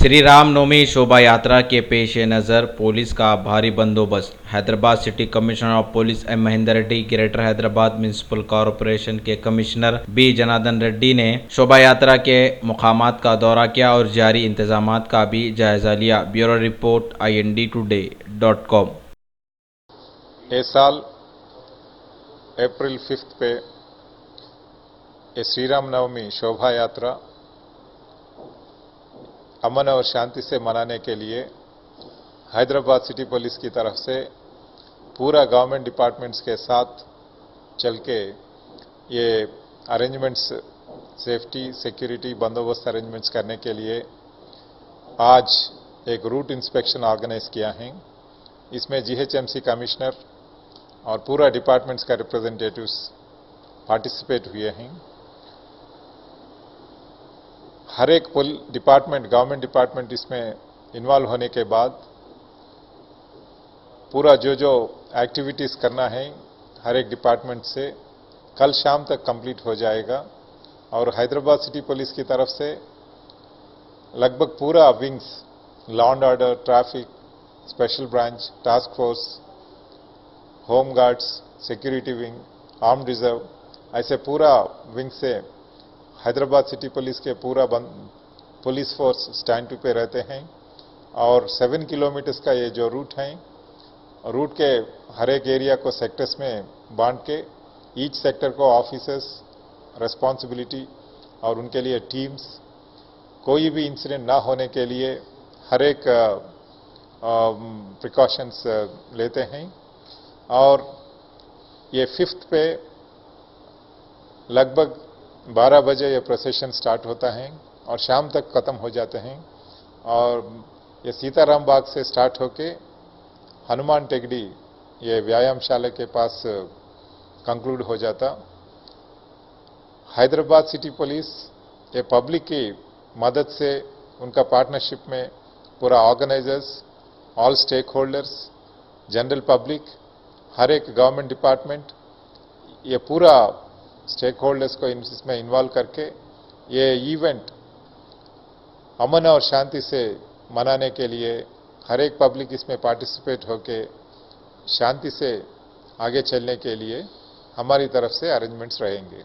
श्री राम नवमी शोभा यात्रा के पेश नज़र पुलिस का भारी बंदोबस्त। Hyderabad city commissioner of police M Mahender Reddy, Greater Hyderabad municipal corporation के कमिश्नर बी जनार्दन रेड्डी ने शोभा यात्रा के मुकामात का दौरा किया और जारी इंतजामात का भी जायजा लिया। Bureau report INDtoday.com। इस साल अप्रैल 5 पे ये श्री राम नवमी शोभा यात्रा अमन और शांति से मनाने के लिए हैदराबाद सिटी पुलिस की तरफ से पूरा गवर्नमेंट डिपार्टमेंट्स के साथ चल के ये अरेंजमेंट्स, सेफ्टी, सिक्योरिटी, बंदोबस्त अरेंजमेंट्स करने के लिए आज एक रूट इंस्पेक्शन ऑर्गेनाइज किया है। इसमें GHMC कमिश्नर और पूरा डिपार्टमेंट्स का रिप्रेजेंटेटिव्स पार्टिसिपेट हुए हैं। हर एक डिपार्टमेंट, गवर्नमेंट डिपार्टमेंट इसमें इन्वॉल्व होने के बाद पूरा जो एक्टिविटीज़ करना है हर एक डिपार्टमेंट से कल शाम तक कंप्लीट हो जाएगा। और हैदराबाद सिटी पुलिस की तरफ से लगभग पूरा wings, law and order, traffic, special branch, task force, home guards, security wing, armed reserve, ऐसे पूरा विंग से हैदराबाद सिटी पुलिस के पूरा पुलिस फोर्स स्टैंड टू पे रहते हैं। और 7 किलोमीटर्स का ये जो रूट है, रूट के हर एक एरिया को सेक्टर्स में बांट के ईच सेक्टर को ऑफिसर्स रेस्पॉन्सिबिलिटी और उनके लिए टीम्स, कोई भी इंसिडेंट ना होने के लिए हर एक प्रिकॉशंस लेते हैं। और ये 5 पे लगभग 12 बजे ये प्रोसेशन स्टार्ट होता है और शाम तक ख़त्म हो जाते हैं। और ये सीताराम बाग से स्टार्ट होके हनुमान टेकड़ी, ये व्यायामशाला के पास कंक्लूड हो जाता। हैदराबाद सिटी पुलिस ये पब्लिक की मदद से, उनका पार्टनरशिप में पूरा organisers, all stakeholders, general public, हर एक गवर्नमेंट डिपार्टमेंट, ये पूरा स्टेक होल्डर्स को इसमें इन्वॉल्व करके ये इवेंट अमन और शांति से मनाने के लिए हर एक पब्लिक इसमें पार्टिसिपेट होके शांति से आगे चलने के लिए हमारी तरफ से अरेंजमेंट्स रहेंगे।